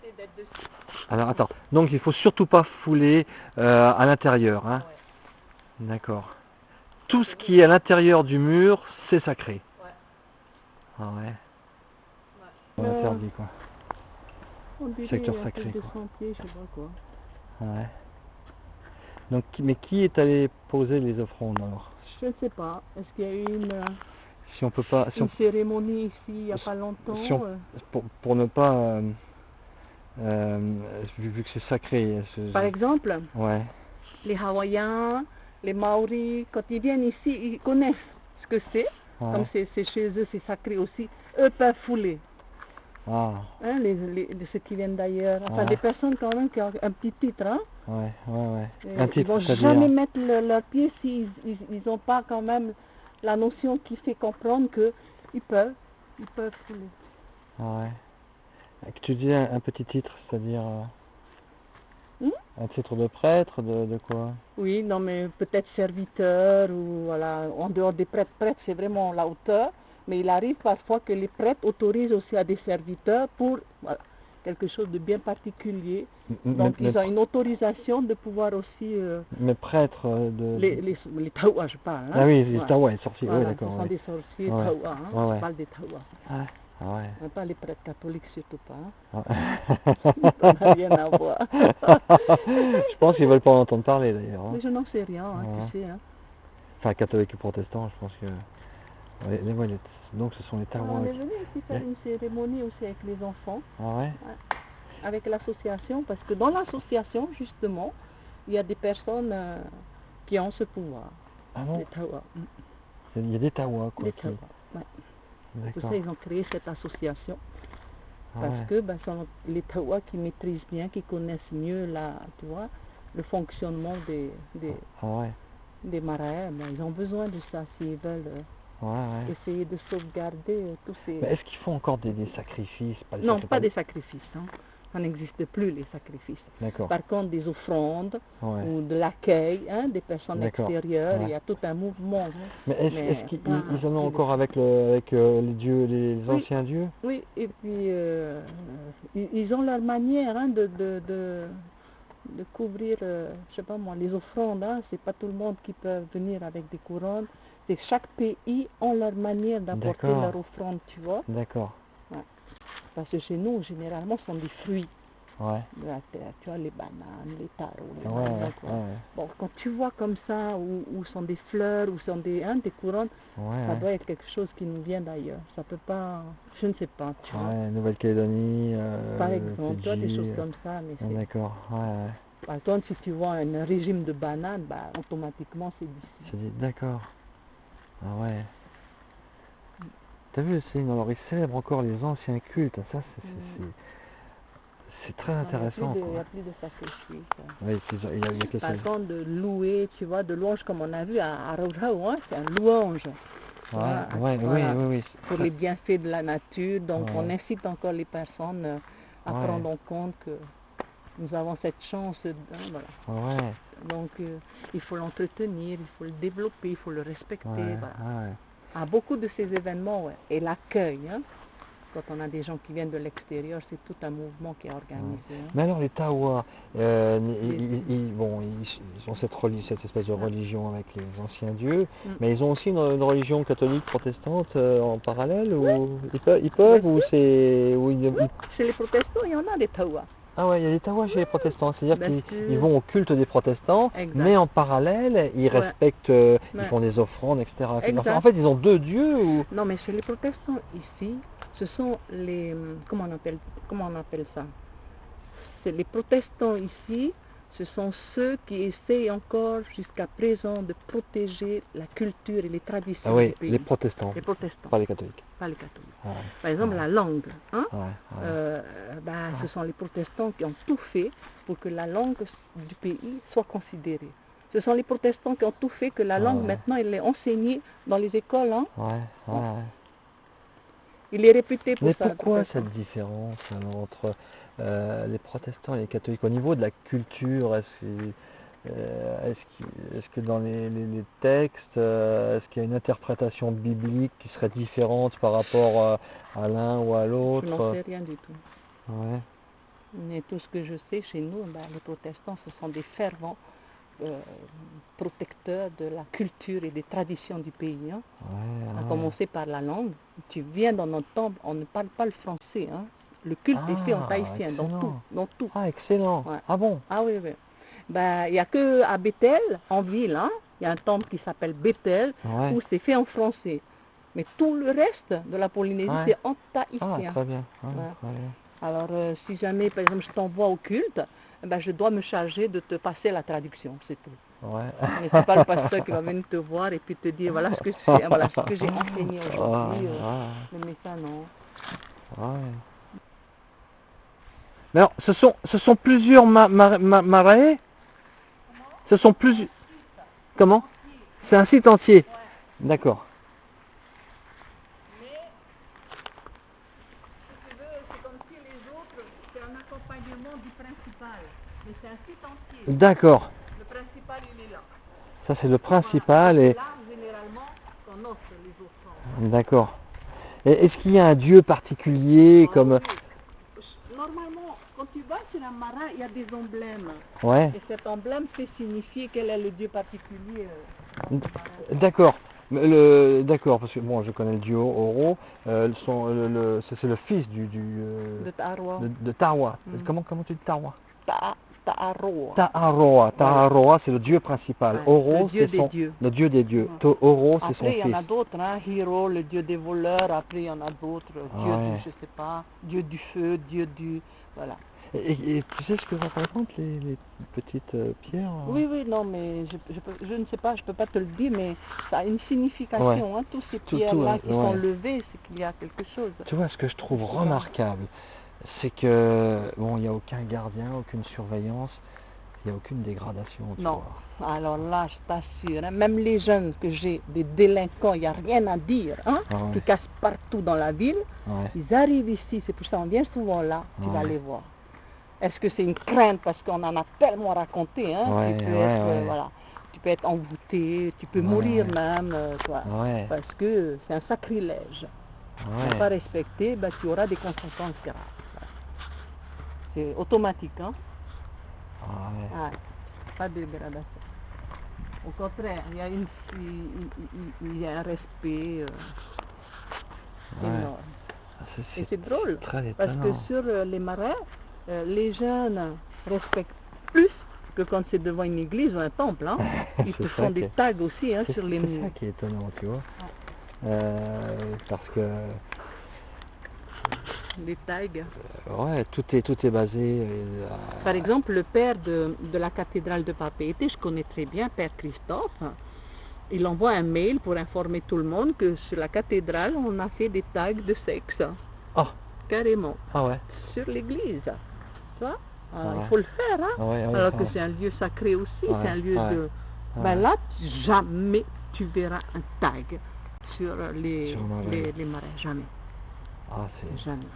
c'est d'être dessus. Alors attends, donc il faut surtout pas fouler à l'intérieur, hein? Ouais. D'accord. Tout ce qui est à l'intérieur du mur, c'est sacré. Ouais. Ah ouais, Ouais. on interdit quoi. On Secteur dirait un sacré truc de quoi. sentier, je sais pas quoi. Ouais. Donc, mais qui est allé poser les offrandes alors? Je ne sais pas. Est-ce qu'il y a eu Si on peut pas, si une on, cérémonie ici il n'y a pas si longtemps on- pour ne pas, vu que c'est sacré, Par exemple, ouais, les Hawaïens, les Maoris, quand ils viennent ici, ils connaissent ce que c'est. ouais. Comme c'est chez eux, c'est sacré aussi. Eux peuvent fouler. Ah, Hein, ceux qui viennent d'ailleurs. Enfin, Ouais. des personnes quand même qui ont un petit titre. Hein. ouais, ouais. Et Un ils titre, vont c'est-à-dire? jamais mettre leurs pieds s'ils n'ont pas quand même la notion qui fait comprendre qu'ils peuvent fouler. Ouais. Que tu dis un petit titre, c'est-à-dire un titre de prêtre, de quoi? Oui, non, mais peut-être serviteur ou voilà, en dehors des prêtres, c'est vraiment la hauteur, mais il arrive parfois que les prêtres autorisent aussi à des serviteurs pour voilà, quelque chose de bien particulier. Donc ils ont une autorisation de pouvoir aussi mais prêtre les taouas, je parle. Hein. Ah oui, les Ouais. taouas, les sorciers, Voilà, oui d'accord. ce sont Ouais. des sorciers Ouais. taouas, hein. Ouais, ouais. Je parle des taouas. Ah ouais. Pas les prêtres catholiques surtout pas. Hein. Ouais. Ça n'a rien à voir. Je pense qu'ils veulent pas en entendre parler d'ailleurs. Hein. Mais je n'en sais rien, hein, Ouais. tu sais. Hein. Enfin, catholique ou protestant, je pense que. Donc ce sont les On taouas. est venu ici faire une cérémonie aussi avec les enfants, Ah ouais? avec l'association, parce que dans l'association, justement, il y a des personnes qui ont ce pouvoir, Ah bon? les taouas. Il y a des taouas quoi. Les taouas, ouais. Pour ça, D'accord. ils ont créé cette association, Ah parce ouais. que ben, sont les taouas qui maîtrisent bien, qui connaissent mieux tu vois, le fonctionnement Ah ouais. des marais. Ben, ils ont besoin de ça s'ils veulent Ouais, ouais. essayer de sauvegarder tous ces... Mais est-ce qu'ils font encore des sacrifices? Pas des Non, sacrifices, pas des sacrifices. Hein. Ça n'existe plus, les sacrifices. D'accord. Par contre, des offrandes Ouais. ou de l'accueil hein, des personnes D'accord. extérieures, Ouais. il y a tout un mouvement. Hein. Mais est-ce qu'ils ils en ont plus encore de avec les dieux, les Oui. anciens dieux? Oui, et puis ils ont leur manière hein, de couvrir, je sais pas moi, les offrandes. Hein. C'est pas tout le monde qui peut venir avec des couronnes. C'est chaque pays ont leur manière d'apporter D'accord. leur offrande, tu vois. D'accord. Parce que chez nous, généralement, ce sont des fruits Ouais. de la terre. Tu vois, les bananes, les tarots, les Ouais, maniocs, ouais, voilà. ouais. Bon, quand tu vois comme ça, où sont des fleurs, où sont des couronnes, Ouais, ça ouais. doit être quelque chose qui nous vient d'ailleurs. Ça peut pas, je ne sais pas, tu vois. Ouais, Nouvelle-Calédonie, Par exemple, tu vois, des Fidji. choses comme ça, mais c'est... D'accord. Ouais, ouais. Par contre, si tu vois un régime de bananes, bah, automatiquement, c'est d'ici. C'est dit, d'accord. Ah ouais. T'as vu, Céline, alors ils célèbrent encore les anciens cultes. Ça, c'est très intéressant. Il n'y Quoi. a plus de sacrifice. Hein. Oui, il y a que ça. Par contre, de louer, tu vois, de louange, comme on a vu à Raourao, hein, c'est un louange. Ouais, Voilà, voilà, oui. pour les bienfaits de la nature. Donc Ouais. on incite encore les personnes à Ouais. prendre en compte que nous avons cette chance. Voilà. Ouais. Donc il faut l'entretenir, il faut le développer, il faut le respecter. Ouais, Voilà. ouais. À beaucoup de ces événements, ouais. Et l'accueil, hein, quand on a des gens qui viennent de l'extérieur, c'est tout un mouvement qui est organisé. Hein. Mais alors les Taois, bon, ils ont cette espèce de religion avec les anciens dieux, mais ils ont aussi une religion catholique protestante en parallèle ou ils peuvent ou c'est Chez les protestants, il y en a des taouas. Ah ouais, il y a des Taois chez les protestants, c'est-à-dire Bien qu'ils sûr. vont au culte des protestants, Exact. mais en parallèle, ils respectent, ils font des offrandes, etc. Exact. En fait, ils ont deux dieux ou... Non, mais chez les protestants ici, ce sont les... Comment on appelle ça? C'est les protestants ici, ce sont ceux qui essayent encore jusqu'à présent de protéger la culture et les traditions du pays. Les protestants. Les protestants. Pas les catholiques. Pas les catholiques. Ouais. Par exemple, la langue. Hein? Ouais. Ce sont les protestants qui ont tout fait pour que la langue du pays soit considérée. Ce sont les protestants qui ont tout fait que la langue, maintenant, elle est enseignée dans les écoles. Hein? Ouais. Il est réputé pour Mais ça. pourquoi cette différence alors, entre les protestants et les catholiques au niveau de la culture? Est-ce que dans les textes, est-ce qu'il y a une interprétation biblique qui serait différente par rapport à l'un ou à l'autre? Je n'en sais rien du tout. Ouais. Mais tout ce que je sais chez nous, les protestants, ce sont des fervents protecteurs de la culture et des traditions du pays. Hein. Ouais, À ouais. commencer par la langue. Tu viens dans notre temple, on ne parle pas le français. Hein. Le culte est fait en tahitien, dans tout. Excellent. Dans tout. Ah, excellent. Ouais. Ah bon? Ah oui, oui. Il n'y a que à Bethel, en ville, hein, il y a un temple qui s'appelle Bethel, Ouais. où c'est fait en français. Mais tout le reste de la Polynésie, Ouais. c'est en Ah, tahitien. très bien. Ouais, Ouais. très bien. Alors, si jamais, par exemple, je t'envoie au culte, je dois me charger de te passer la traduction, c'est tout. Ouais. Mais c'est pas le pasteur qui va venir te voir et puis te dire voilà ce que c'est, voilà ce que j'ai enseigné aujourd'hui. Le message, non. Ouais. Mais alors, ce sont plusieurs marais? Ce sont plusieurs... Comment? C'est un site entier. D'accord. Mais, si tu veux, c'est comme si les autres, c'est un accompagnement du principal. Mais c'est un site entier. D'accord. Le principal, il est là. Ça, c'est le principal. Voilà. Et... Là, généralement, on offre les offrandes. D'accord. Est-ce qu'il y a un dieu particulier comme... Oui. Normalement, quand tu vas sur un marin, il y a des emblèmes. Ouais. Et cet emblème peut signifier quel est le dieu particulier. D'accord. D'accord, parce que bon, je connais le dieu Oro. C'est le fils De Taroa. de Tawa. Mm. Comment tu dis Tawa? Ta'aroa. Ta'aroa. Ta'aroa, c'est le dieu principal. Ouais, Oro, le dieu c'est des dieux. le dieu des dieux. Ouais. Oro, c'est son Après, il y en a fils. d'autres, hein. Hiro, le dieu des voleurs. Après, il y en a d'autres. Dieu Ouais. du, je sais pas, dieu du feu, dieu du... Voilà. Et tu sais ce que représentent les petites pierres? Oui, oui, non, mais je ne sais pas, je peux pas te le dire, mais ça a une signification. Ouais. Hein. Tous ces Tout, pierres-là qui sont ouais. levées, c'est qu'il y a quelque chose. Tu vois, ce que je trouve remarquable, c'est que, bon, il n'y a aucun gardien, aucune surveillance, il n'y a aucune dégradation. Tu Non. vois. Alors là, je t'assure, hein, même les jeunes que j'ai, des délinquants, il n'y a rien à dire, hein, Ah ouais. qui cassent partout dans la ville, Ouais. ils arrivent ici, c'est pour ça qu'on vient souvent là, tu vas Ouais. les voir. Est-ce que c'est une crainte parce qu'on en a tellement raconté, hein, Ouais, tu peux ouais, être, ouais. voilà, tu peux être envoûté, tu peux Ouais, mourir ouais. même, quoi, Ouais. parce que c'est un sacrilège. Ne Ouais. pas respecter, tu auras des conséquences graves. C'est automatique, hein. Ouais. Ouais, pas de dégradation. Au contraire, il y a un respect Ouais. énorme. Et c'est drôle, très parce que étonnant. sur les marais, les jeunes respectent plus que quand c'est devant une église ou un temple. Hein. Ils te font des tags aussi hein, sur les C'est murs. ça qui est étonnant, tu vois. Parce que Des tags. ouais, tout est basé. Par exemple, le père de la cathédrale de Papeete, je connais très bien, Père Christophe, il envoie un mail pour informer tout le monde que sur la cathédrale, on a fait des tags de sexe. Ah. Carrément. Ah ouais. Sur l'église. Tu vois. Alors, Ouais. il faut le faire. Hein. Ouais, ouais, Alors que ouais. c'est un lieu sacré aussi, Ouais, c'est un lieu ouais, de... ouais. Là, jamais tu verras un tag sur les marais. Jamais. Ah, c'est... Jamais.